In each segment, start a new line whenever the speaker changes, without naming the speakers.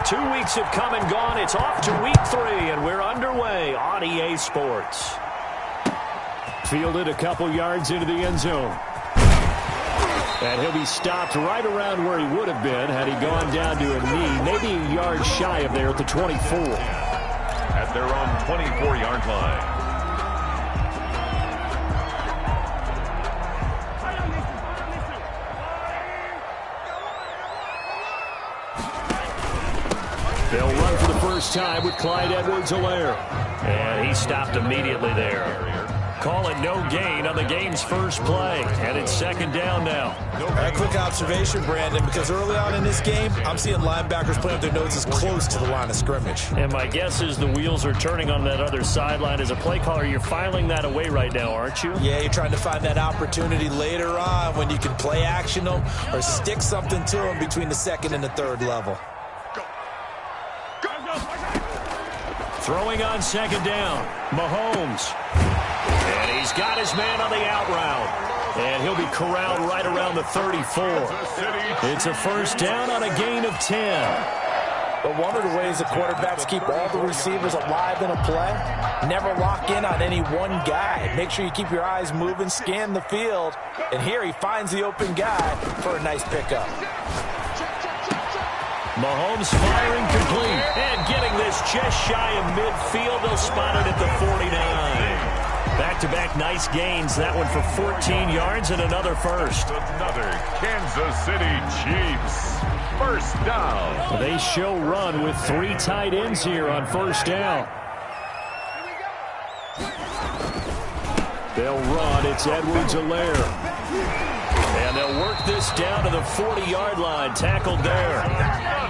2 weeks have come and gone. It's off to week 3, and we're underway on EA Sports. Fielded a couple yards into the end zone. And he'll be stopped right around where he would have been had he gone down to a knee, maybe a yard shy of there at the 24.
At their own 24-yard line.
They'll run for the first time with Clyde Edwards-Helaire. And he stopped immediately there. Call it no gain on the game's first play. And it's second down now.
A quick observation, Brandon, because early on in this game, I'm seeing linebackers playing with their noses close to the line of scrimmage.
And my guess is the wheels are turning on that other sideline. As a play caller, you're filing that away right now, aren't you?
Yeah, you're trying to find that opportunity later on when you can play action them or stick something to them between the second and the third level.
Throwing on second down, Mahomes. And he's got his man on the out route. And he'll be corralled right around the 34. It's a first down on a gain of 10.
But one of the ways the quarterbacks keep all the receivers alive in a play, never lock in on any one guy. Make sure you keep your eyes moving, scan the field. And here he finds the open guy for a nice pickup.
Mahomes firing complete and getting this just shy of midfield. They'll spot it at the 49. Back-to-back nice gains. That one for 14 yards and another first.
Another Kansas City Chiefs first down.
They show run with 3 tight ends here on first down. They'll run. It's Edwards-Helaire. And they'll work this down to the 40-yard line. Tackled there.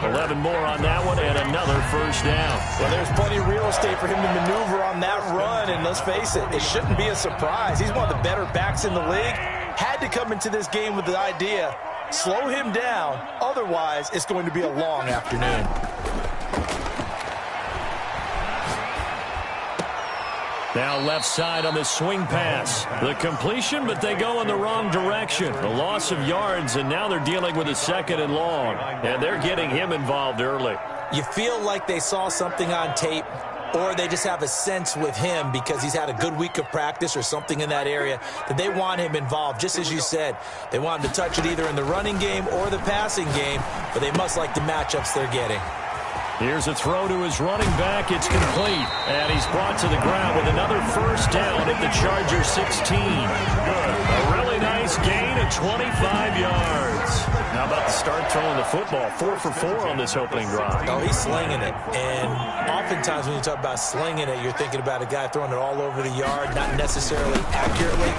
11 more on that one and another first down.
Well, there's plenty of real estate for him to maneuver on that run. And let's face it, it shouldn't be a surprise. He's one of the better backs in the league. Had to come into this game with the idea, slow him down. Otherwise, it's going to be a long afternoon.
Now left side on the swing pass. The completion, but they go in the wrong direction. A loss of yards, and now they're dealing with a second and long. And they're getting him involved early.
You feel like they saw something on tape, or they just have a sense with him because he's had a good week of practice or something in that area that they want him involved. Just as you said, they want him to touch it either in the running game or the passing game, but they must like the matchups they're getting.
Here's a throw to his running back. It's complete. And he's brought to the ground with another first down at the Chargers 16. A really nice gain of 25 yards. How about the start throwing the football? 4 for 4 on this opening drive.
Oh, he's slinging it. And oftentimes when you talk about slinging it, you're thinking about a guy throwing it all over the yard, not necessarily accurately.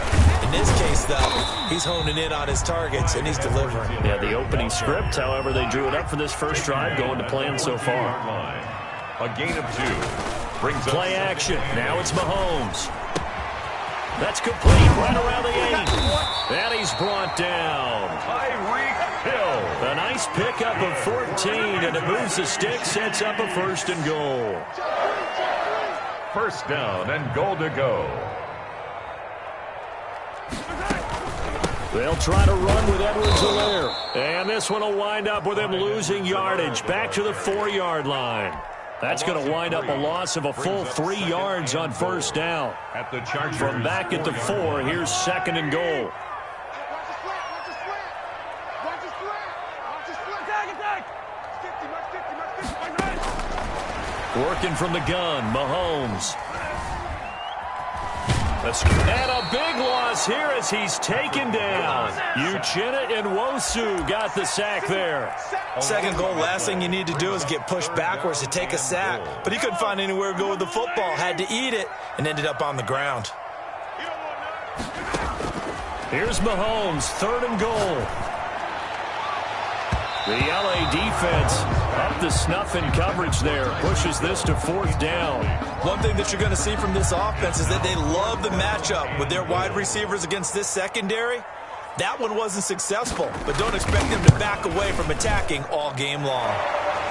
In this case, though, he's honing in on his targets, and he's delivering.
Yeah, the opening script, however, they drew it up for this first drive, going to plan so far.
A gain of 2. Brings up
play action. Now it's Mahomes. That's complete right around the 8. And he's brought down.
Tyreek Hill.
A nice pickup of 14, and it moves the stick, sets up a first and goal.
First down and goal to go.
They'll try to run with Edwards-Helaire. And this one will wind up with him losing yardage back to the 4-yard line. That's going to wind up a loss of a full 3 yards on first down.
At the Chargers.
From back at the 4, here's second and goal. Working from the gun, Mahomes. And a big loss here as he's taken down. Uchenna Nwosu got the sack there.
Second goal, last thing you need to do is get pushed backwards to take a sack. But he couldn't find anywhere to go with the football. Had to eat it and ended up on the ground.
Here's Mahomes, third and goal. The LA defense up the snuff in coverage there. Pushes this to fourth down.
One thing that you're going to see from this offense is that they love the matchup with their wide receivers against this secondary. That one wasn't successful, but don't expect them to back away from attacking all game long.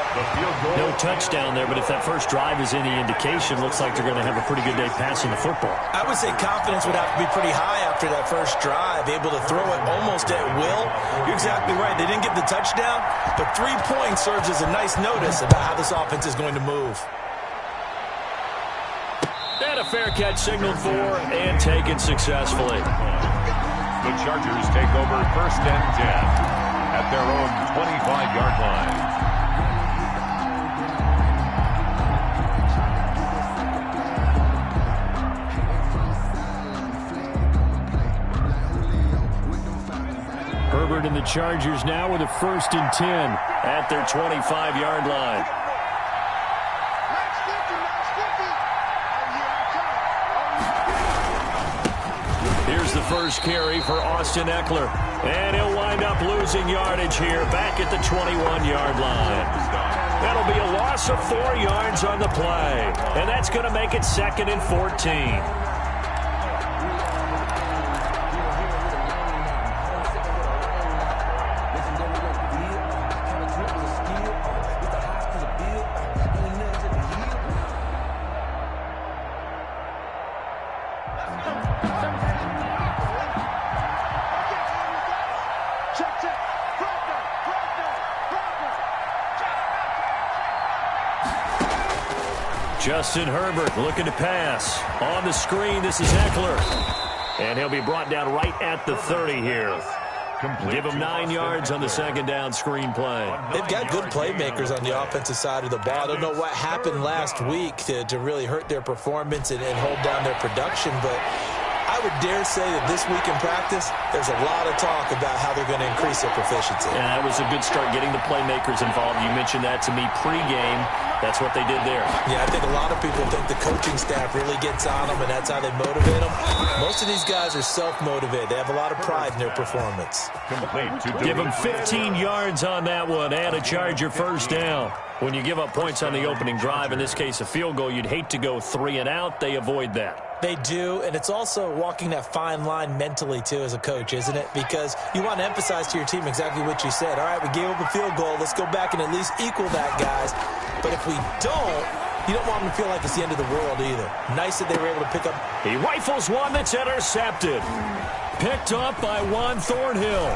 The field goal.
No touchdown there, but if that first drive is any indication, looks like they're going to have a pretty good day passing the football.
I would say confidence would have to be pretty high after that first drive, able to throw it almost at will. You're exactly right. They didn't get the touchdown, but 3 points serves as a nice notice about how this offense is going to move.
And a fair catch signaled for and taken successfully.
The Chargers take over 1st and 10 at their own 25-yard line.
Herbert and the Chargers now with a 1st and 10 at their 25-yard line. Here's the first carry for Austin Eckler. And he'll wind up losing yardage here back at the 21-yard line. That'll be a loss of 4 yards on the play. And that's going to make it 2nd and 14. Justin Herbert looking to pass. On the screen, this is Eckler. And he'll be brought down right at the 30 here. Give him 9 yards on the 2nd down screen play.
They've got good playmakers on the offensive side of the ball. I don't know what happened last week to really hurt their performance and hold down their production, but I would dare say that this week in practice, there's a lot of talk about how they're going to increase their proficiency.
And that was a good start getting the playmakers involved. You mentioned that to me pregame. That's what they did there.
Yeah, I think a lot of people think the coaching staff really gets on them, and that's how they motivate them. Most of these guys are self-motivated. They have a lot of pride in their performance.
Give them 15 yards on that one and a Charger 1st down. When you give up points on the opening drive, in this case a field goal, you'd hate to go 3 and out. They avoid that.
They do, and it's also walking that fine line mentally, too, as a coach, isn't it? Because you want to emphasize to your team exactly what you said. All right, we gave up a field goal. Let's go back and at least equal that, guys. But if we don't, you don't want them to feel like it's the end of the world either. Nice that they were able to pick up.
He rifles one that's intercepted. Picked up by Juan Thornhill.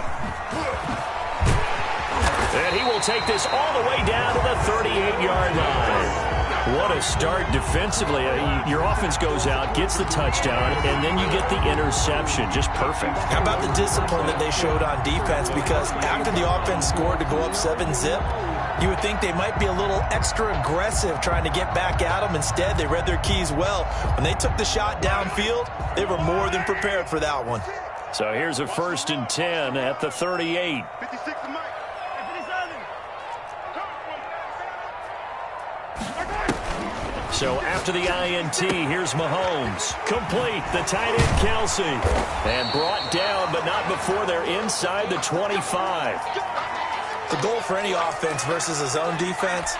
And he will take this all the way down to the 38-yard line. What a start defensively. Your offense goes out, gets the touchdown, and then you get the interception. Just perfect.
How about the discipline that they showed on defense? Because after the offense scored to go up 7-zip, you would think they might be a little extra aggressive trying to get back at them. Instead, they read their keys well. When they took the shot downfield, they were more than prepared for that one.
So here's a 1st and 10 at the 38. So after the INT, here's Mahomes. Complete, the tight end Kelsey. And brought down, but not before they're inside the 25.
The goal for any offense versus a zone defense,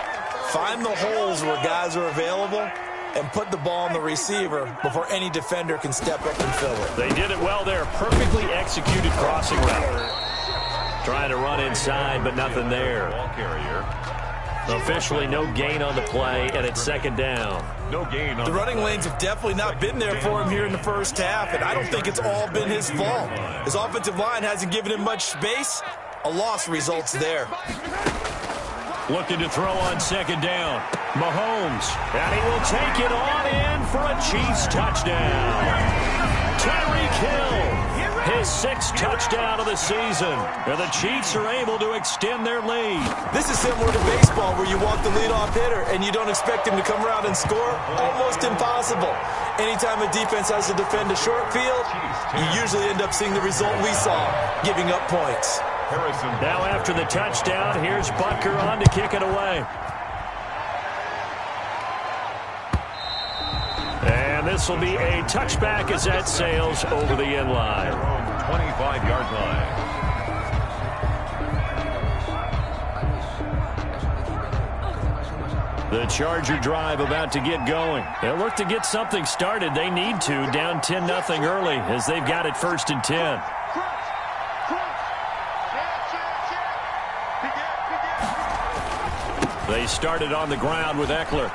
find the holes where guys are available and put the ball on the receiver before any defender can step up and fill it.
They did it well there. Perfectly executed crossing route. Trying to run inside, but nothing there. Officially no gain on the play, and it's 2nd down.
No gain on
the running lanes have definitely not been there for him here in the first half, and I don't think it's all been his fault. His offensive line hasn't given him much space. A loss results there.
Looking to throw on 2nd down. Mahomes, and he will take it on in for a Chiefs touchdown. Tyreek Hill. His 6th touchdown of the season. And the Chiefs are able to extend their lead.
This is similar to baseball where you walk the leadoff hitter and you don't expect him to come around and score. Almost impossible. Anytime a defense has to defend a short field, you usually end up seeing the result we saw, giving up points.
Now after the touchdown, here's Butker on to kick it away. And this will be a touchback as that sails over the end line.
25-yard line.
The Charger drive about to get going. They'll look to get something started. They need to, down 10-0 early as they've got it 1st and 10. They started on the ground with Eckler.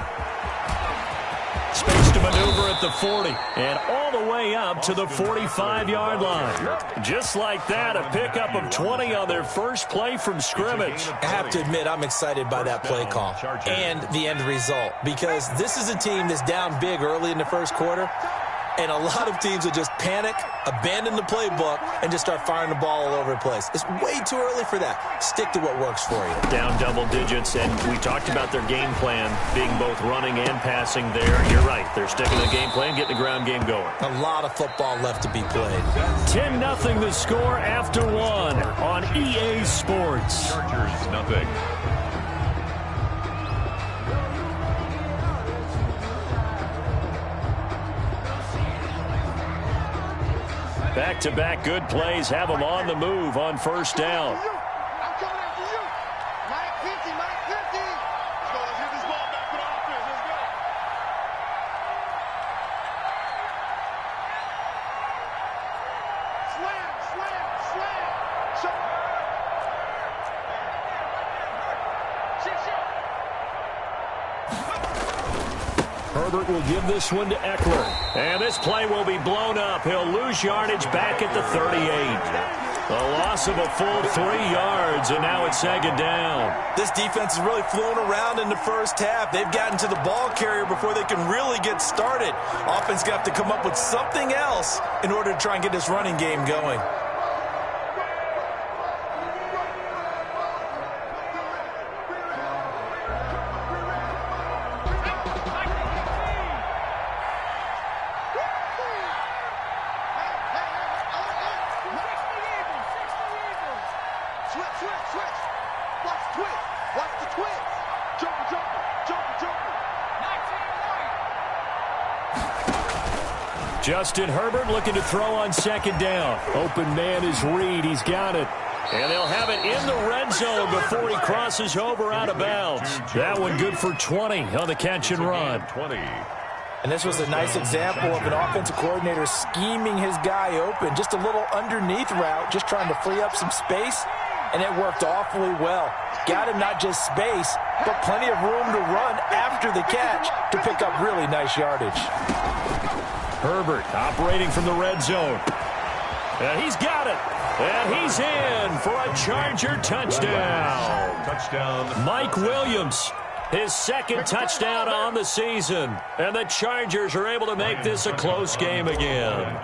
Space to maneuver at the 40 and all the way up to the 45-yard line. Just like that, a pickup of 20 on their first play from scrimmage.
I have to admit, I'm excited by that play call and the end result, because this is a team that's down big early in the first quarter, and a lot of teams will just panic, abandon the playbook, and just start firing the ball all over the place. It's way too early for that. Stick to what works for you.
Down double digits, and we talked about their game plan being both running and passing there. You're right. They're sticking to the game plan, getting the ground game going.
A lot of football left to be played.
10-0 the score after one on EA Sports.
Chargers, nothing.
Back-to-back good plays have them on the move on first down.
I'm coming after you. Mike 50, Mike 50. Let's get this ball back for the offense. Let's go. Slam, slam, slam.
Herbert will give this one to Eckler. And this play will be blown up. He'll lose yardage back at the 38. A loss of a full 3 yards, and now it's second down.
This defense is really flown around in the first half. They've gotten to the ball carrier before they can really get started. Offense got to come up with something else in order to try and get this running game going.
Justin Herbert looking to throw on second down. Open man is Reed. He's got it. And they'll have it in the red zone before he crosses over out of bounds. That one good for 20 on the catch and run.
20.
And this was a nice example of an offensive coordinator scheming his guy open. Just a little underneath route, just trying to free up some space. And it worked awfully well. Got him not just space, but plenty of room to run after the catch to pick up really nice yardage.
Herbert operating from the red zone. And he's got it. And he's in for a Charger touchdown.
Touchdown.
Mike Williams, his second touchdown on the season. And the Chargers are able to make this a close game again.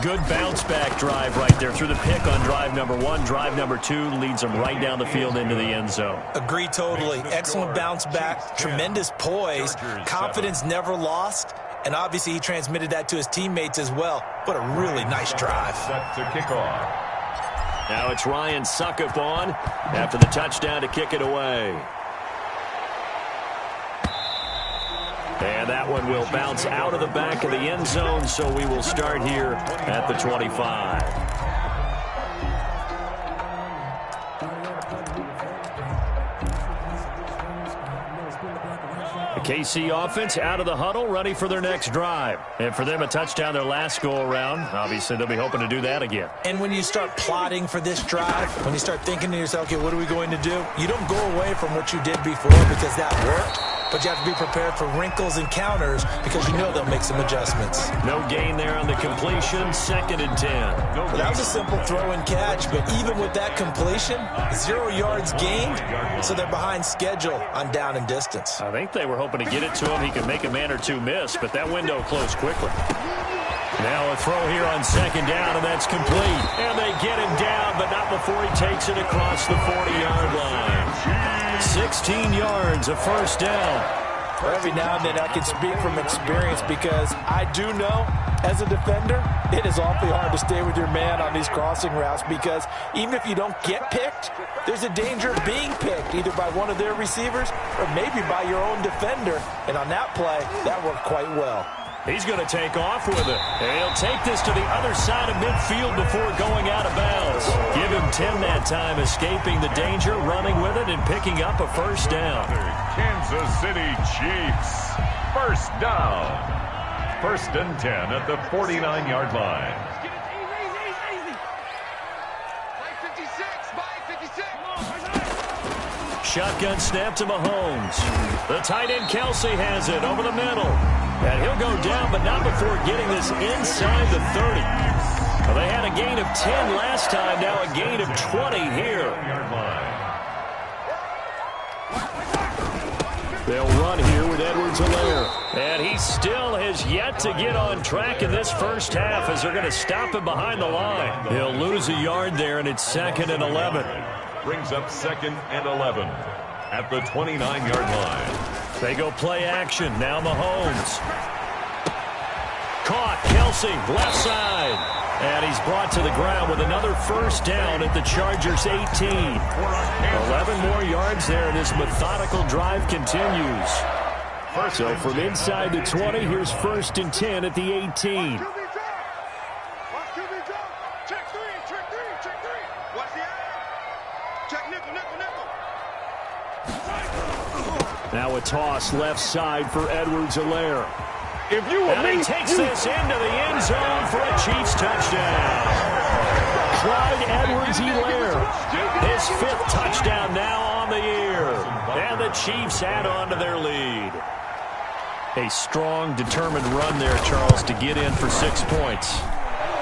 Good bounce-back drive right there through the pick on drive number 1. Drive number 2 leads them right down the field into the end zone.
Agree totally. Excellent bounce-back, tremendous poise, confidence never lost, and obviously he transmitted that to his teammates as well. What a really nice drive.
Set to kick off.
Now it's Ryan Suckup on after the touchdown to kick it away. And that one will bounce out of the back of the end zone, so we will start here at the 25. The KC offense out of the huddle, ready for their next drive. And for them, a touchdown their last go-around. Obviously, they'll be hoping to do that again.
And when you start plotting for this drive, when you start thinking to yourself, okay, what are we going to do? You don't go away from what you did before because that worked. But you have to be prepared for wrinkles and counters because you know they'll make some adjustments.
No gain there on the completion, 2nd and 10.
Well, that was a simple throw and catch, but even with that completion, 0 yards gained, so they're behind schedule on down and distance.
I think they were hoping to get it to him. He could make a man or two miss, but that window closed quickly. Now a throw here on 2nd down, and that's complete. And they get him down, but not before he takes it across the 40-yard line. 16 yards, a first down.
Well, every now and then I can speak from experience because I do know, as a defender, it is awfully hard to stay with your man on these crossing routes because even if you don't get picked, there's a danger of being picked either by one of their receivers or maybe by your own defender. And on that play, that worked quite well.
He's going to take off with it. And he'll take this to the other side of midfield before going out of bounds. Give him 10 that time, escaping the danger, running with it, and picking up a first down.
Kansas City Chiefs. First down. 1st and 10 at the 49-yard line.
shotgun snap to Mahomes. The tight end Kelsey has it over the middle. And he'll go down, but not before getting this inside the 30. Well, they had a gain of 10 last time, now a gain of 20 here. They'll run here with Edwards-Helaire. And he still has yet to get on track in this first half as they're going to stop him behind the line. He'll lose a yard there, and it's 2nd and 11.
Brings up 2nd and 11 at the 29-yard line.
They go play action. Now Mahomes. Caught. Kelsey, left side. And he's brought to the ground with another first down at the Chargers' 18. 11 more yards there, and this methodical drive continues. So from inside the 20, here's 1st and 10 at the 18.
Check 3, check 3, check 3. Watch the eye. Check nickel, nickel, nickel.
Now a toss left side for Edwards-Helaire.
If you were
And he takes this into the end zone for a Chiefs touchdown. Clyde Edwards-Helaire, his 5th touchdown now on the year. And the Chiefs add on to their lead. A strong, determined run there, Charles, to get in for 6 points.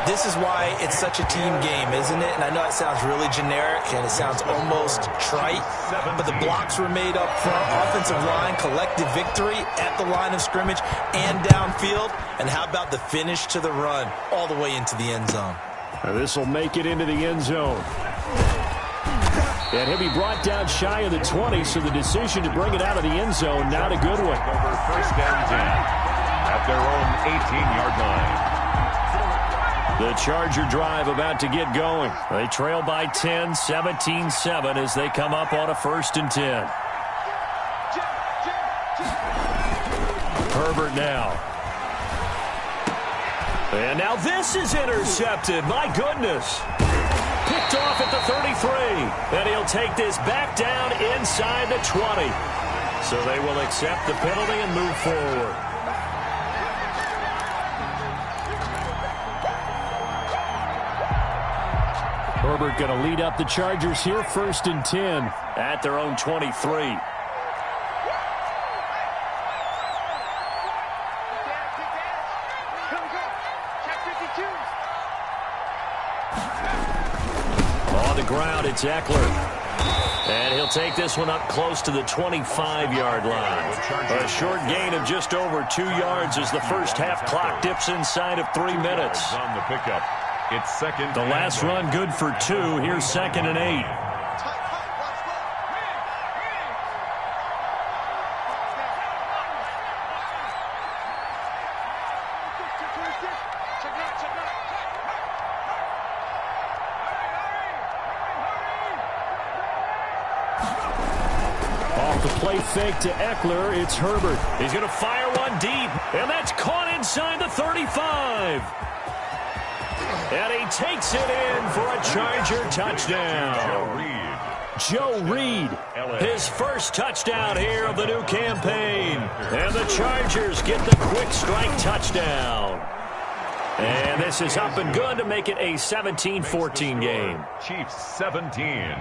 This is why it's such a team game, isn't it? And I know it sounds really generic and it sounds almost trite, but the blocks were made up front, offensive line, collective victory at the line of scrimmage and downfield. And how about the finish to the run all the way into the end zone?
This will make it into the end zone. And he'll be brought down shy of the 20, so the decision to bring it out of the end zone, not a good one.
Over 1st and 10 at their own 18-yard line.
The Charger drive about to get going. They trail by 10, 17-7 as they come up on a 1st and 10. Herbert now. And now this is intercepted. My goodness. Picked off at the 33. And he'll take this back down inside the 20. So they will accept the penalty and move forward. Herbert going to lead up the Chargers here, 1st and 10 at their own 23. On the ground, it's Eckler. And he'll take this one up close to the 25-yard line. A short gain of just over 2 yards as the first half clock dips inside of 3 minutes.
On the pickup. It's 2nd.
The last run good for 2. Here's 2nd and 8. Off the play fake to Eckler, it's Herbert. He's going to fire one deep, and that's caught inside the 35. And he takes it in for a Charger touchdown. Joe Reed, his first touchdown here of the new campaign. And the Chargers get the quick strike touchdown. And this is up and good to make it a 17-14 game.
Chiefs 17,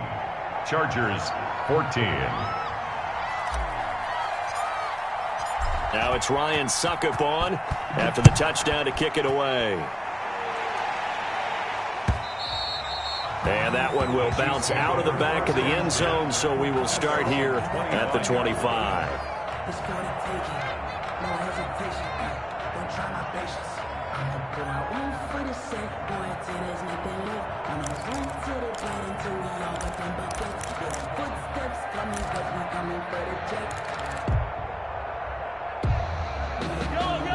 Chargers 14.
Now it's Ryan Suckup on after the touchdown to kick it away. And that one will bounce out of the back of the end zone, so we will start here at the 25.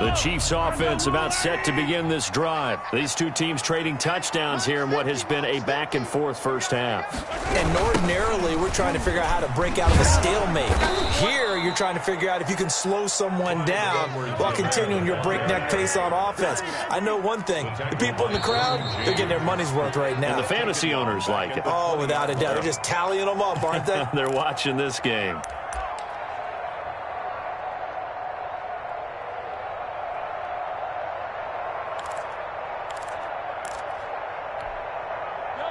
The Chiefs offense about set to begin this drive. These two teams trading touchdowns here in what has been a back-and-forth first half.
And ordinarily, we're trying to figure out how to break out of a stalemate. Here, you're trying to figure out if you can slow someone down while continuing your breakneck pace on offense. I know one thing. The people in the crowd, they're getting their money's worth right now.
And the fantasy owners like it.
Oh, without a doubt. They're just tallying them up, aren't they?
They're watching this game.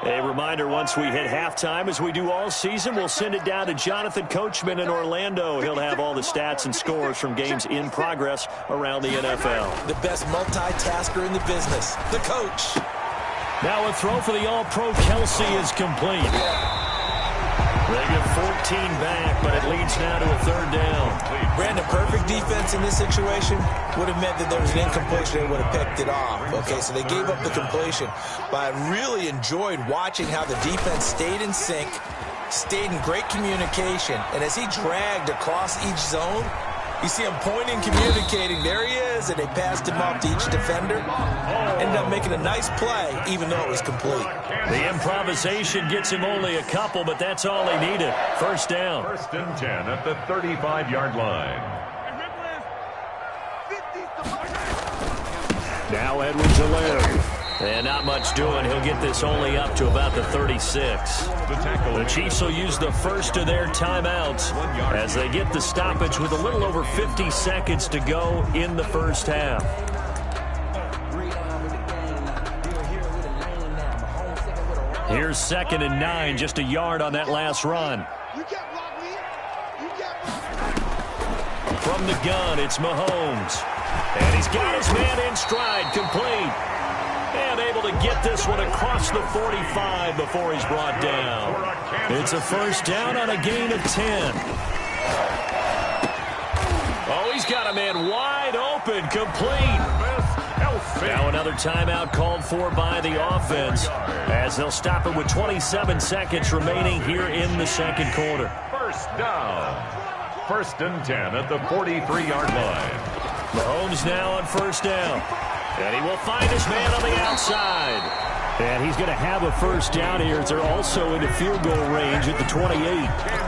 A reminder, once we hit halftime, as we do all season, we'll send it down to Jonathan Coachman in Orlando. He'll have all the stats and scores from games in progress around the NFL.
The best multitasker in the business, the coach.
Now a throw for the All-Pro Kelsey is complete. They get 14 back, but it leads now to a third down.
Brandon, perfect defense in this situation would have meant that there was an incompletion. They would have picked it off. Okay, so they gave up the completion. But I really enjoyed watching how the defense stayed in sync, stayed in great communication. And as he dragged across each zone, you see him pointing, communicating. There he is, and they passed him off to each defender. Ended up making a nice play, even though it was complete.
The improvisation gets him only a couple, but that's all he needed. First down.
1st and 10 at the 35-yard line.
Now Edwards-Helaire. And not much doing. He'll get this only up to about the 36. The Chiefs will use the first of their timeouts as they get the stoppage with a little over 50 seconds to go in the first half. Here's 2nd and 9, just a yard on that last run. From the gun, it's Mahomes. And he's got his man in stride, complete. And able to get this one across the 45 before he's brought down. It's a first down on a gain of 10. Oh, he's got a man wide open, complete. Now another timeout called for by the offense as they'll stop it with 27 seconds remaining here in the second quarter.
First down. 1st and 10 at the 43-yard line.
Mahomes now on first down. And he will find his man on the outside. And he's going to have a first down here as they're also into field goal range at the 28.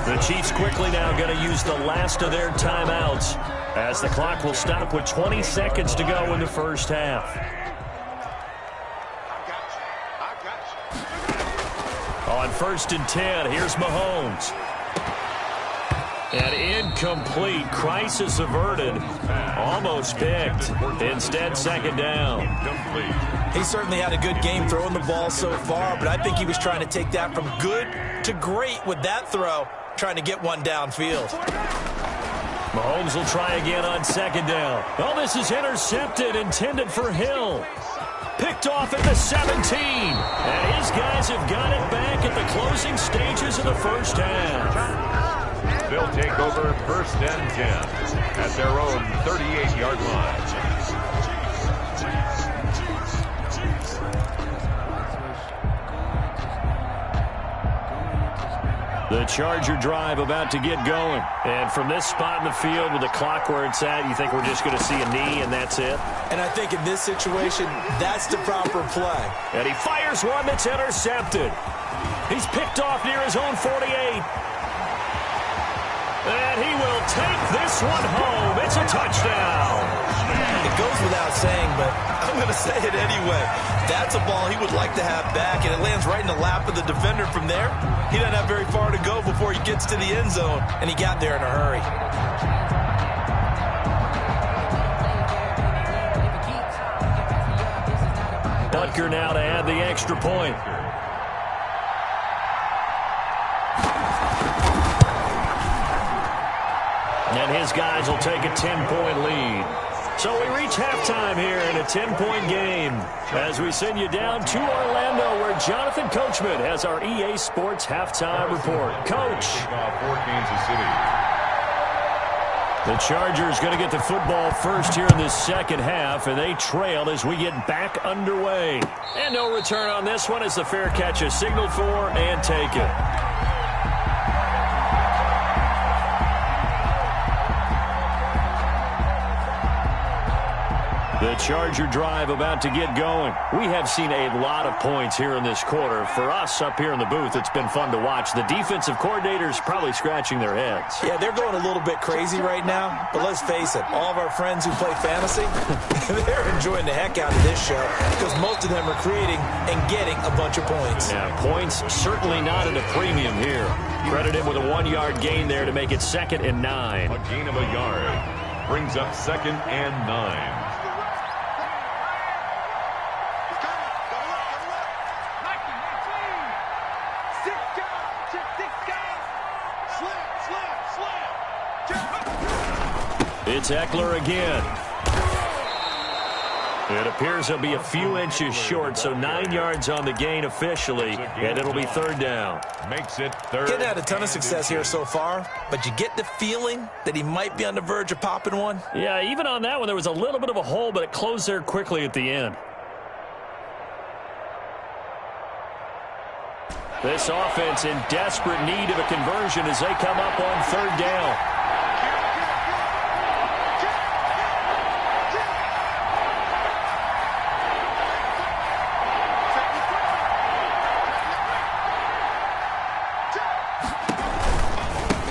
The Chiefs quickly now going to use the last of their timeouts as the clock will stop with 20 seconds to go in the first half. On 1st and 10, here's Mahomes. And incomplete. Crisis averted. Almost picked. Instead, second down.
He certainly had a good game throwing the ball so far, but I think he was trying to take that from good to great with that throw, trying to get one downfield.
Mahomes will try again on second down. Oh, this is intercepted, intended for Hill. Picked off at the 17. And his guys have got it back at the closing stages of the first half.
They'll take over 1st and 10 at their own 38-yard line.
The Charger drive about to get going. And from this spot in the field with the clock where it's at, you think we're just going to see a knee and that's it?
And I think in this situation, that's the proper play.
And he fires one that's intercepted. He's picked off near his own 48. And he will take this one home. It's a touchdown.
It goes without saying, but I'm going to say it anyway. That's a ball he would like to have back, and it lands right in the lap of the defender from there. He doesn't have very far to go before he gets to the end zone, and he got there in a hurry.
Butker now to add the extra point. And his guys will take a 10-point lead. So we reach halftime here in a 10-point game as we send you down to Orlando where Jonathan Coachman has our EA Sports halftime report. Coach.
For Kansas City.
The Chargers going to get the football first here in this second half, and they trail as we get back underway. And no return on this one as the fair catch is signaled for and taken. The Charger drive about to get going. We have seen a lot of points here in this quarter. For us up here in the booth, it's been fun to watch. The defensive coordinators probably scratching their heads.
Yeah, they're going a little bit crazy right now, but let's face it, all of our friends who play fantasy, they're enjoying the heck out of this show because most of them are creating and getting a bunch of points.
Yeah, points certainly not at a premium here. Credited with a 1-yard gain there to make it 2nd and 9.
A gain of a yard brings up 2nd and 9.
It's Eckler again. It appears he'll be a few inches short, so 9 yards on the gain officially, and it'll be third down.
Makes it third.
Kid had a ton of success here so far, but you get the feeling that he might be on the verge of popping one.
Yeah, even on that one, there was a little bit of a hole, but it closed there quickly at the end. This offense in desperate need of a conversion as they come up on third down.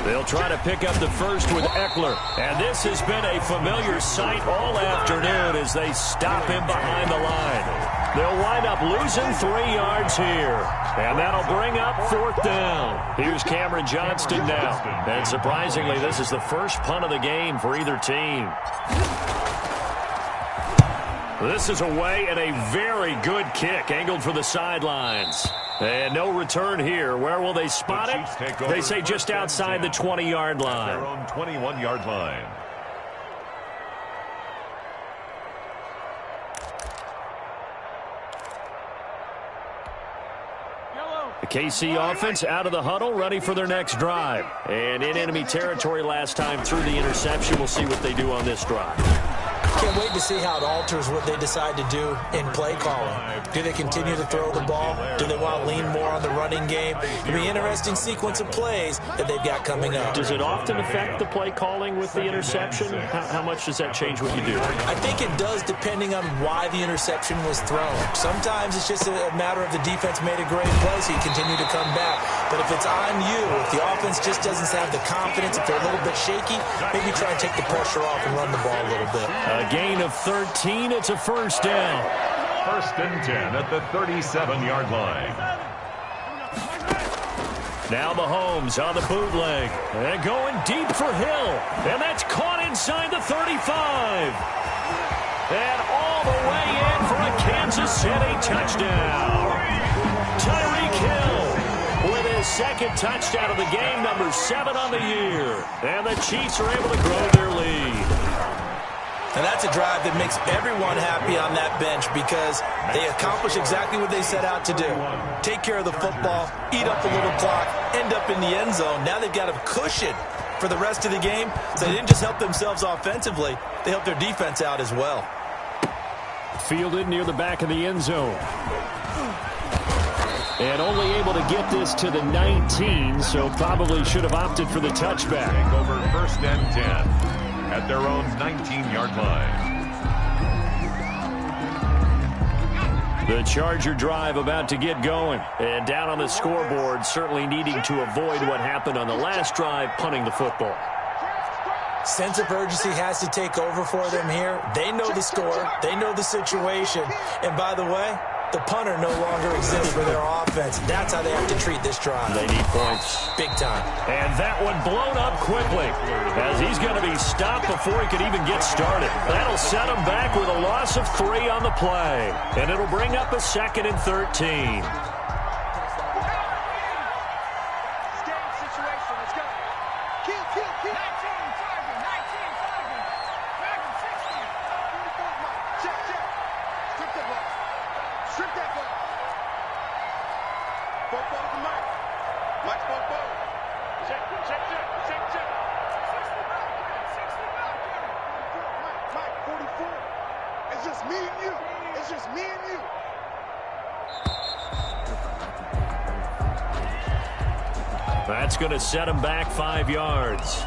They'll try to pick up the first with Eckler. And this has been a familiar sight all afternoon as they stop him behind the line. They'll wind up losing 3 yards here. And that'll bring up fourth down. Here's Cameron Johnston now. And surprisingly, this is the first punt of the game for either team. This is away and a very good kick angled for the sidelines. And no return here. Where will they spot it? They say just outside the 20-yard line.
Their own 21-yard line.
The KC offense out of the huddle, ready for their next drive. And in enemy territory last time through the interception. We'll see what they do on this drive.
Can't wait to see how it alters what they decide to do in play calling. Do they continue to throw the ball? Do they want to lean more on the running game? It'll be an interesting sequence of plays that they've got coming up.
Does it often affect the play calling with the interception? How much does that change what you do?
I think it does depending on why the interception was thrown. Sometimes it's just a matter of the defense made a great play, so you continue to come back. But if it's on you, if the offense just doesn't have the confidence, if they're a little bit shaky, maybe try and take the pressure off and run the ball a little bit.
A gain of 13. It's a first down.
First and 10 at the 37-yard line.
Now Mahomes on the bootleg. And going deep for Hill. And that's caught inside the 35. And all the way in for a Kansas City touchdown. Tyreek Hill with his second touchdown of the game, number 7 on the year. And the Chiefs are able to grow their lead.
And that's a drive that makes everyone happy on that bench because they accomplish exactly what they set out to do. Take care of the football, eat up a little clock, end up in the end zone. Now they've got a cushion for the rest of the game. So they didn't just help themselves offensively, they helped their defense out as well.
Fielded near the back of the end zone. And only able to get this to the 19, so probably should have opted for the touchback.
Take over first and 10. At their own 19-yard line.
The Charger drive about to get going. And down on the scoreboard, certainly needing to avoid what happened on the last drive, punting the football.
Sense of urgency has to take over for them here. They know the score. They know the situation. And by the way, the punter no longer exists for their offense. That's how they have to treat this drive.
They need points.
Big time.
And that one blown up quickly as he's going to be stopped before he could even get started. That'll set him back with a loss of 3 on the play. And it'll bring up a 2nd and 13. That's going to set him back 5 yards.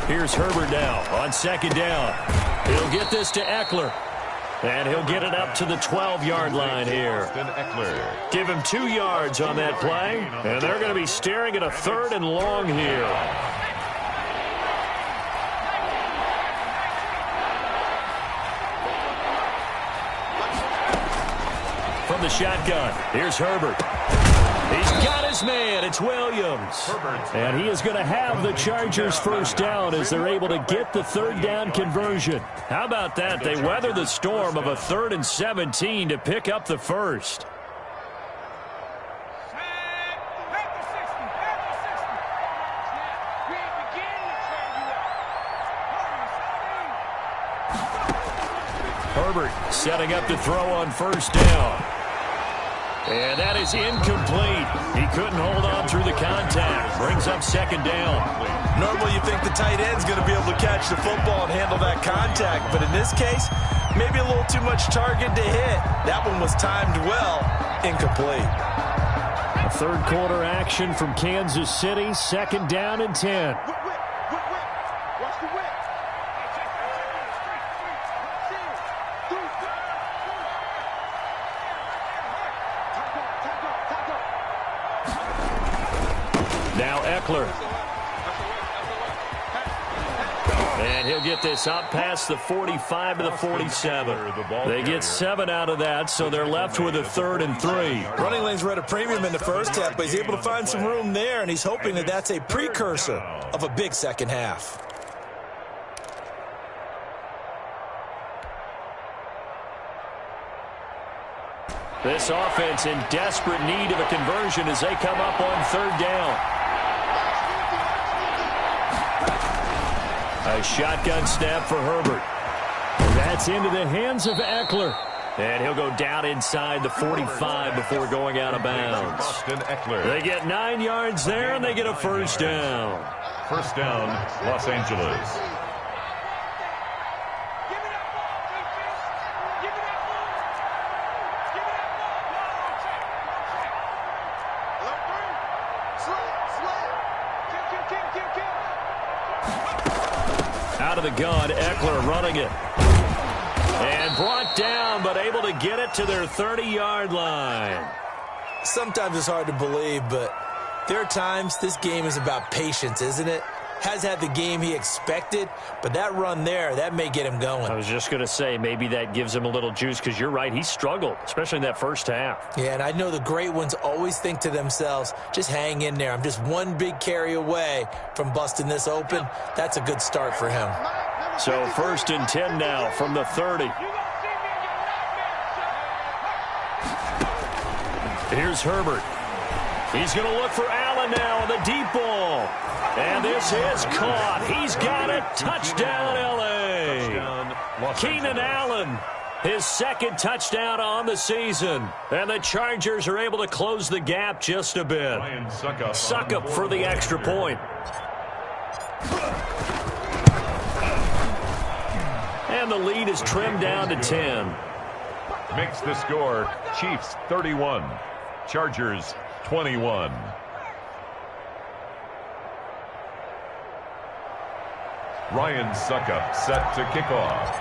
Here's Herbert now on 2nd down. He'll get this to Eckler. And he'll get it up to the 12-yard line here. Give him 2 yards on that play. And they're going to be staring at a 3rd and long here. From the shotgun, here's Herbert. He's got his man. It's Williams. And he is going to have the Chargers first down as they're able to get the third down conversion. How about that? They weather the storm of a 3rd and 17 to pick up the first. Herbert setting up to throw on first down. And that is incomplete. He couldn't hold on through the contact. Brings up second down.
Normally you think the tight end's going to be able to catch the football and handle that contact. But in this case, maybe a little too much target to hit. That one was timed well. Incomplete.
A third quarter action from Kansas City. 2nd down and 10. Now Eckler. And he'll get this up past the 45 to the 47. They get 7 out of that, so they're left with a 3rd and 3.
Running lanes were at a premium in the first half, but he's able to find some room there, and he's hoping that that's a precursor of a big second half.
This offense in desperate need of a conversion as they come up on 3rd down. A shotgun snap for Herbert. That's into the hands of Eckler. And he'll go down inside the 45 before going out of bounds. They get 9 yards there, and they get a first down.
First down, Los Angeles.
Out of the gun, Eckler running it. And brought down, but able to get it to their 30-yard line.
Sometimes it's hard to believe, but there are times this game is about patience, isn't it? Has had the game he expected, but that run there, that may get him going.
I was just going to say, maybe that gives him a little juice, because you're right, he struggled, especially in that first half.
Yeah, and I know the great ones always think to themselves, just hang in there. I'm just one big carry away from busting this open. That's a good start for him.
So 1st and 10 now from the 30. Here's Herbert. He's going to look for Allen now on the deep ball. And this is caught. He's got it. Touchdown, L.A. Keenan Allen, his 2nd touchdown on the season. And the Chargers are able to close the gap just a bit. Suckup for the extra point. And the lead is trimmed down to 10.
Makes the score Chiefs 31, Chargers 21. Ryan Suckup set to kick off.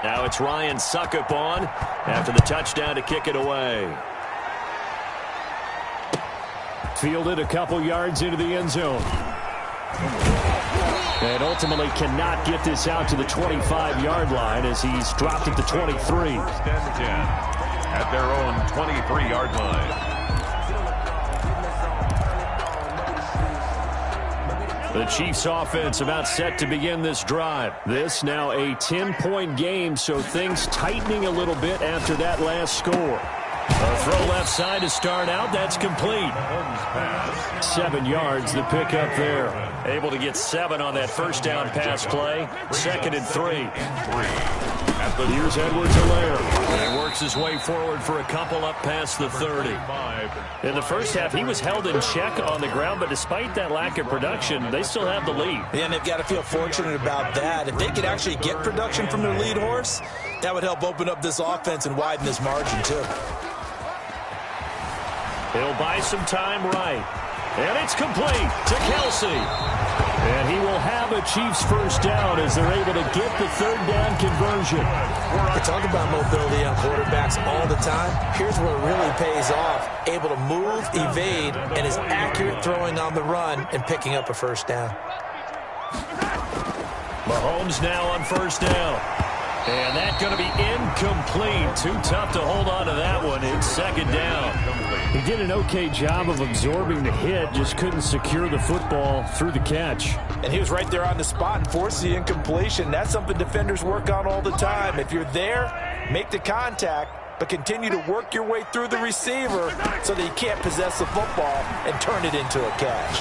Now it's Ryan Suckup on after the touchdown to kick it away. Fielded a couple yards into the end zone. And ultimately cannot get this out to the 25-yard line as he's dropped at the 23.
1st and 10 at their own 23-yard line.
The Chiefs offense about set to begin this drive. This now a 10-point game, so things tightening a little bit after that last score. A throw left side to start out. That's complete. 7 yards, the pickup there. Able to get 7 on that first down pass play. 2nd and 3. Here's Edwards-Helaire. He works his way forward for a couple up past the 30. In the first half, he was held in check on the ground, but despite that lack of production, they still have the lead.
Yeah, and they've got to feel fortunate about that. If they could actually get production from their lead horse, that would help open up this offense and widen this margin, too.
He'll buy some time right. And it's complete to Kelsey. And he will have a Chiefs first down as they're able to get the 3rd down conversion.
We talk about mobility on quarterbacks all the time. Here's where it really pays off. Able to move, evade, and is accurate throwing on the run and picking up a first down.
Mahomes now on first down. And that's going to be incomplete. Too tough to hold on to that one. It's second down. He did an okay job of absorbing the hit, just couldn't secure the football through the catch.
And he was right there on the spot and forced the incompletion. That's something defenders work on all the time. If you're there, make the contact, but continue to work your way through the receiver so that you can't possess the football and turn it into a catch.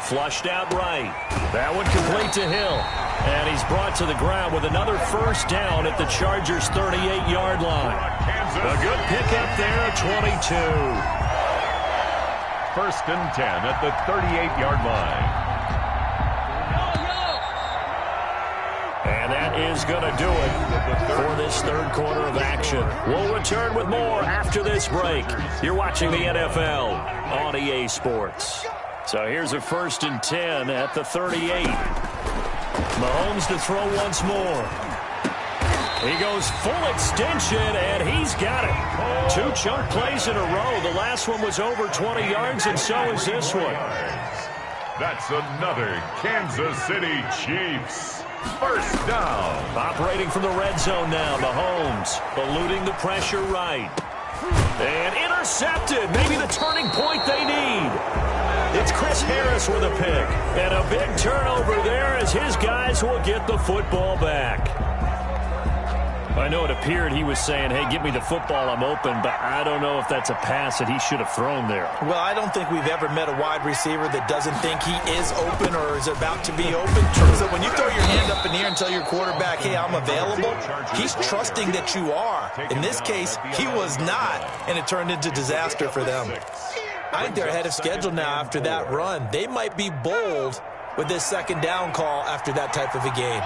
Flushed out right. That one complete to Hill. And he's brought to the ground with another first down at the Chargers' 38-yard line. A good pickup there at 22.
First and 10 at the 38-yard line.
And that is going to do it for this third quarter of action. We'll return with more after this break. You're watching the NFL on EA Sports. So here's a first and 10 at the 38. Mahomes to throw once more. He goes full extension, and he's got it. 2 chunk plays in a row. The last one was over 20 yards, and so is this one.
That's another Kansas City Chiefs. First down.
Operating from the red zone now. Mahomes eluding the pressure right. And intercepted. Maybe the turning point they need. It's Chris Harris with a pick. And a big turnover there as his guys will get the football back. I know it appeared he was saying, hey, give me the football, I'm open, but I don't know if that's a pass that he should have thrown there.
Well, I don't think we've ever met a wide receiver that doesn't think he is open or is about to be open. So when you throw your hand up in the air and tell your quarterback, hey, I'm available, he's trusting that you are. In this case, he was not, and it turned into disaster for them. I think they're ahead of schedule now after that run. They might be bold with this second down call after that type of a game.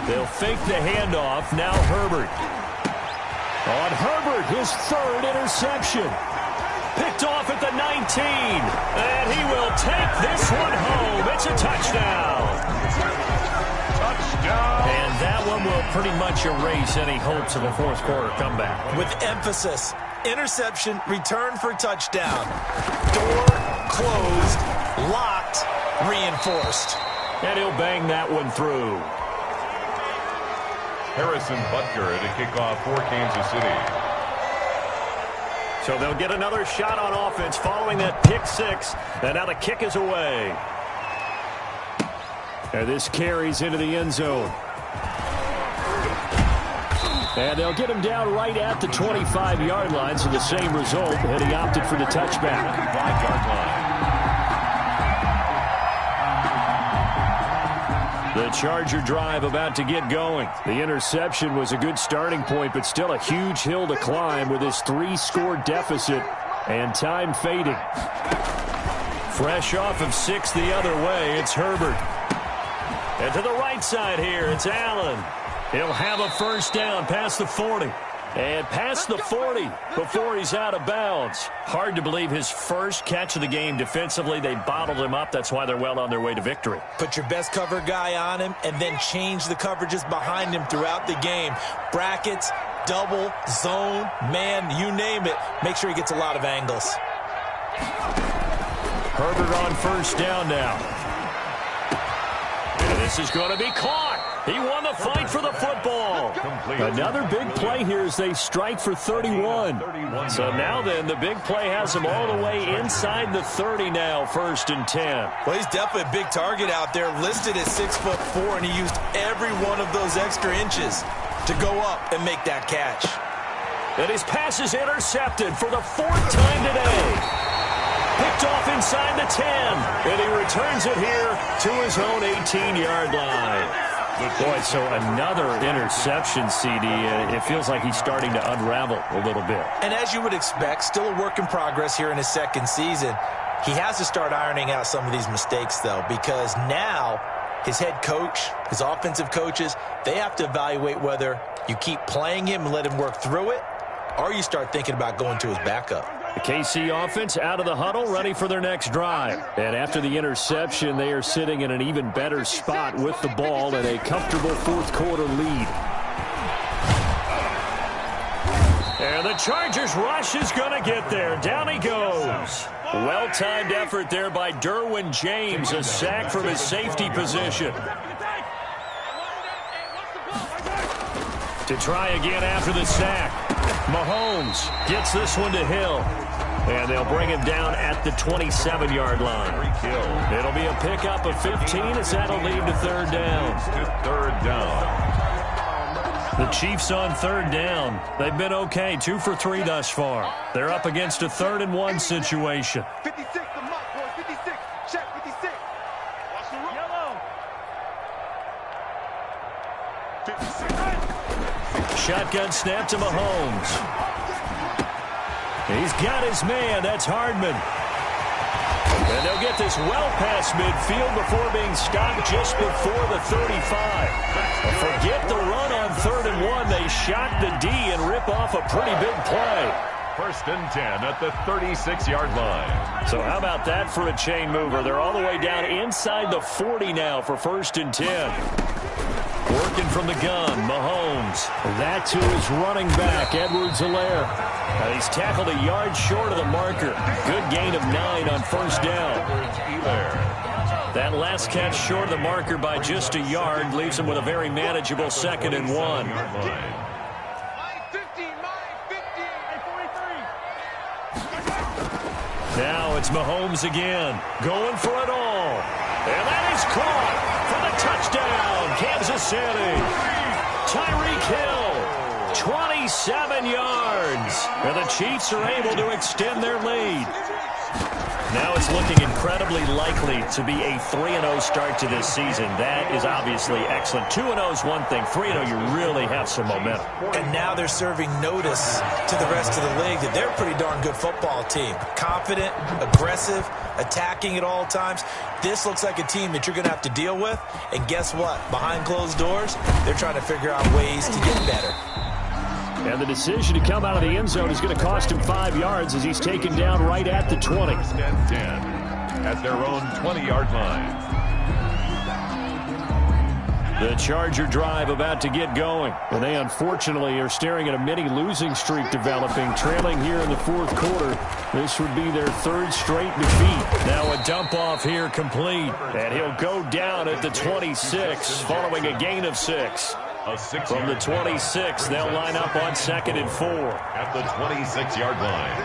They'll fake the handoff. Now Herbert. On Herbert, his third interception. Picked off at the 19. And he will take this one home. It's a touchdown.
Touchdown.
And that one will pretty much erase any hopes of a fourth quarter comeback.
With emphasis, interception, return for touchdown. Door closed, locked, reinforced.
And he'll bang that one through.
Harrison Butker to kick off for Kansas City.
So they'll get another shot on offense following that pick six. And now the kick is away. And this carries into the end zone. And they'll get him down right at the 25-yard line, so the same result, and he opted for the touchback.
25-yard line.
The Charger drive about to get going. The interception was a good starting point, but still a huge hill to climb with his 3-score deficit and time fading. Fresh off of 6 the other way, it's Herbert. And to the right side here, it's Allen. He'll have a first down past the 40. And past the 40 before he's out of bounds. Hard to believe his first catch of the game defensively. They bottled him up. That's why they're well on their way to victory.
Put your best cover guy on him and then change the coverages behind him throughout the game. Brackets, double, zone, man, you name it. Make sure he gets a lot of angles.
Herbert on first down now. And this is going to be caught. He won the fight for the football. Another big play here as they strike for 31. So now then, the big play has him all the way inside the 30 now, first and 10.
Well, he's definitely a big target out there, listed at 6'4", and he used every one of those extra inches to go up and make that catch.
And his pass is intercepted for the 4th time today. Picked off inside the 10, and he returns it here to his own 18-yard line. Boy, so another interception, CD. It feels like he's starting to unravel a little bit.
And as you would expect, still a work in progress here in his second season. He has to start ironing out some of these mistakes, though, because now his head coach, his offensive coaches, they have to evaluate whether you keep playing him and let him work through it, or you start thinking about going to his backup.
The KC offense out of the huddle, ready for their next drive. And after the interception, they are sitting in an even better spot with the ball and a comfortable fourth quarter lead. And the Chargers rush is going to get there. Down he goes. Well-timed effort there by Derwin James, a sack from his safety position. To try again after the sack. Mahomes gets this one to Hill. And they'll bring him down at the 27-yard line. It'll be a pickup of 15 as that'll lead to third down. The Chiefs on third down. They've been okay, 2 for 3 thus far. They're up against a 3rd-and-1 situation.
56, the mark, boys. 56. Check, 56. Watch the roll. Yellow. 56.
Shotgun snap to Mahomes. He's got his man. That's Hardman. And they'll get this well past midfield before being stopped just before the 35. Forget the run on 3rd-and-1. They shock the D and rip off a pretty big play.
1st and 10 at the 36-yard line.
So how about that for a chain mover? They're all the way down inside the 40 now for 1st and 10. Working from the gun, Mahomes. That to his running back, Edwards-Helaire. He's tackled a yard short of the marker. Good gain of 9 on 1st down. That last catch short of the marker by just a yard leaves him with a very manageable 2nd and 1. Now it's Mahomes again, going for it all. And that is caught for the touchdown, Kansas City. Tyreek Hill, 27 yards. And the Chiefs are able to extend their lead. Now it's looking incredibly likely to be a 3-0 start to this season. That is obviously excellent. 2-0 is one thing. 3-0, you really have some momentum.
And now they're serving notice to the rest of the league that they're a pretty darn good football team. Confident, aggressive, attacking at all times. This looks like a team that you're going to have to deal with. And guess what? Behind closed doors, they're trying to figure out ways to get better.
And the decision to come out of the end zone is going to cost him 5 yards as he's taken down right at the 20.
1st and 10 at their own 20-yard line.
The Charger drive about to get going. And they unfortunately are staring at a mini losing streak developing, trailing here in the 4th quarter. This would be their 3rd straight defeat. Now a dump off here complete. And he'll go down at the 26 following a gain of 6. From the 26, they'll line up on 2nd and 4.
At the 26-yard line.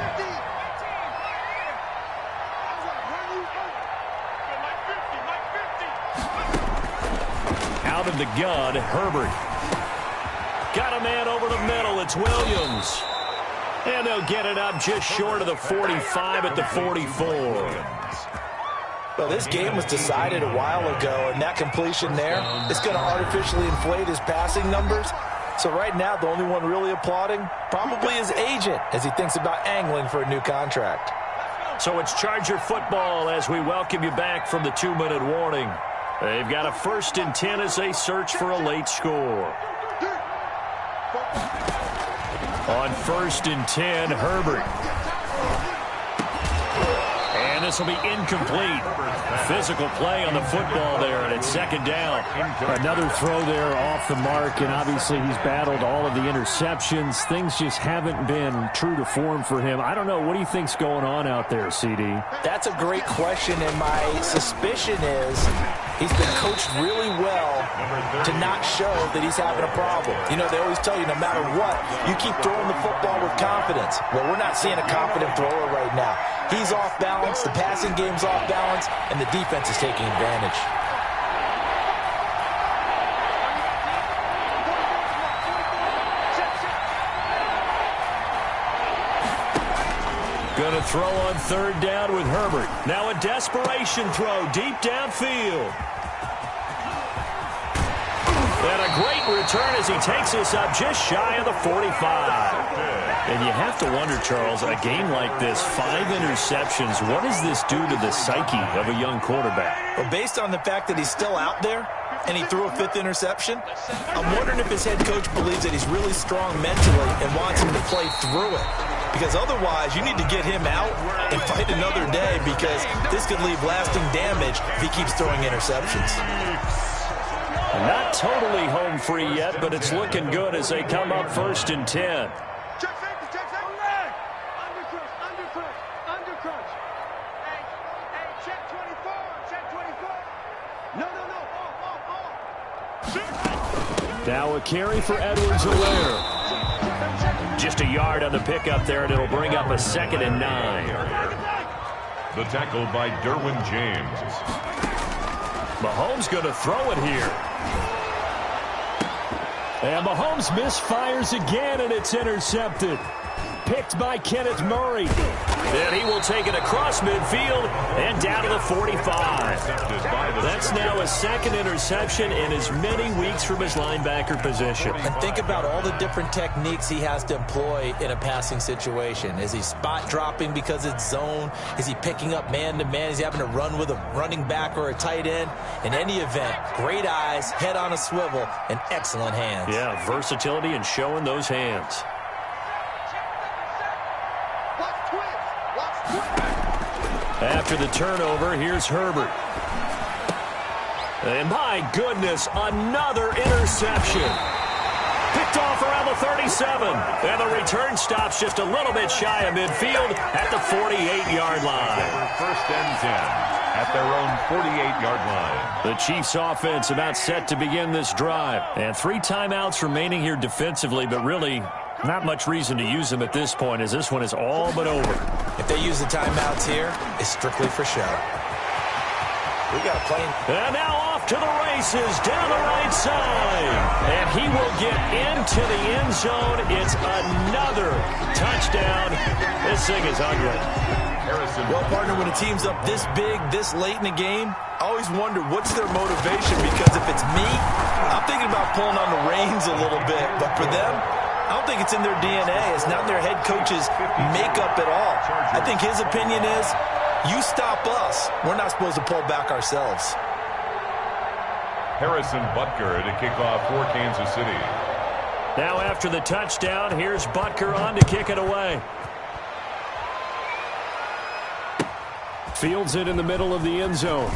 Out of the gun, Herbert. Got a man over the middle. It's Williams. And they'll get it up just short of the 45 at the 44.
Well, this game was decided a while ago, and that completion there is going to artificially inflate his passing numbers. So right now, the only one really applauding probably his agent as he thinks about angling for a new contract.
So it's Charger football as we welcome you back from the 2-minute warning. They've got a 1st and 10 as they search for a late score. On 1st and 10, Herbert. And this will be incomplete. Physical play on the football there, and it's 2nd down.
Another throw there off the mark, and obviously he's battled all of the interceptions. Things just haven't been true to form for him. I don't know. What do you think's going on out there, CD?
That's a great question, and my suspicion is he's been coached really well to not show that he's having a problem. You know, they always tell you no matter what, you keep throwing the football with confidence. Well, we're not seeing a confident thrower right now. He's off balance, the passing game's off balance, and the defense is taking advantage.
Going to throw on 3rd down with Herbert. Now a desperation throw deep downfield. And a great return as he takes us up just shy of the 45. And you have to wonder, Charles, a game like this, 5 interceptions, what does this do to the psyche of a young quarterback?
Well, based on the fact that he's still out there and he threw a 5th interception, I'm wondering if his head coach believes that he's really strong mentally and wants him to play through it. Because otherwise, you need to get him out and fight another day because this could leave lasting damage if he keeps throwing interceptions.
Not totally home free yet, but it's looking good as they come up 1st and 10.
Now a carry for Edwards-Helaire.
Just a yard on the pickup there, and it'll bring up a 2nd and 9.
The tackle by Derwin James.
Mahomes going to throw it here.
And Mahomes misfires again, and it's intercepted. Picked by Kenneth Murray.
And he will take it across midfield and down to the 45. That's now a 2nd interception in as many weeks from his linebacker position.
And think about all the different techniques he has to employ in a passing situation. Is he spot dropping because it's zone? Is he picking up man-to-man? Is he having to run with a running back or a tight end? In any event, great eyes, head on a swivel, and excellent hands.
Yeah, versatility and showing those hands.
After the turnover, here's Herbert.
And my goodness, another interception. Picked off around the 37. And the return stops just a little bit shy of midfield at the 48-yard line.
First and 10 at their own 48-yard line.
The Chiefs offense about set to begin this drive. And 3 timeouts remaining here defensively, but really not much reason to use them at this point, as this one is all but over.
If they use the timeouts here, it's strictly for show. We got a play.
And now off to the races down the right side. And he will get into the end zone. It's another touchdown. This thing is ugly.
Well, partner, when a team's up this big, this late in the game, I always wonder what's their motivation, because if it's me, I'm thinking about pulling on the reins a little bit. But for them, I don't think it's in their DNA. It's not in their head coach's makeup at all. I think his opinion is, you stop us, we're not supposed to pull back ourselves.
Harrison Butker to kick off for Kansas City.
Now after the touchdown, here's Butker on to kick it away.
Fields it in the middle of the end zone.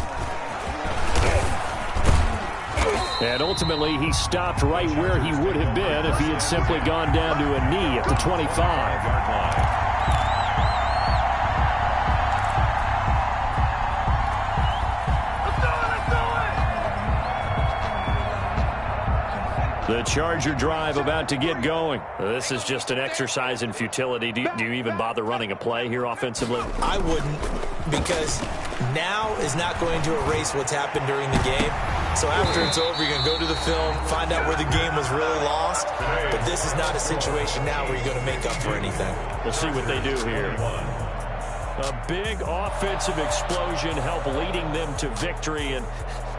And ultimately, he stopped right where he would have been if he had simply gone down to a knee at the 25. The Charger drive about to get going. This is just an exercise in futility. Do you even bother running a play here offensively?
I wouldn't, because now is not going to erase what's happened during the game. So after it's over, you're going to go to the film, find out where the game was really lost. But this is not a situation now where you're going to make up for anything.
We'll see what they do here. A big offensive explosion helped leading them to victory. And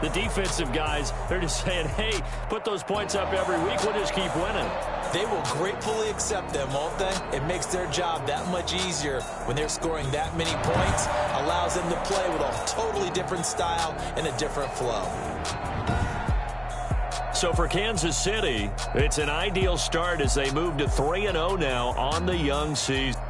the defensive guys, they're just saying, hey, put those points up every week. We'll just keep winning.
They will gratefully accept them, won't they? It makes their job that much easier when they're scoring that many points. Allows them to play with a totally different style and a different flow.
So for Kansas City, it's an ideal start as they move to 3-0 now on the young season.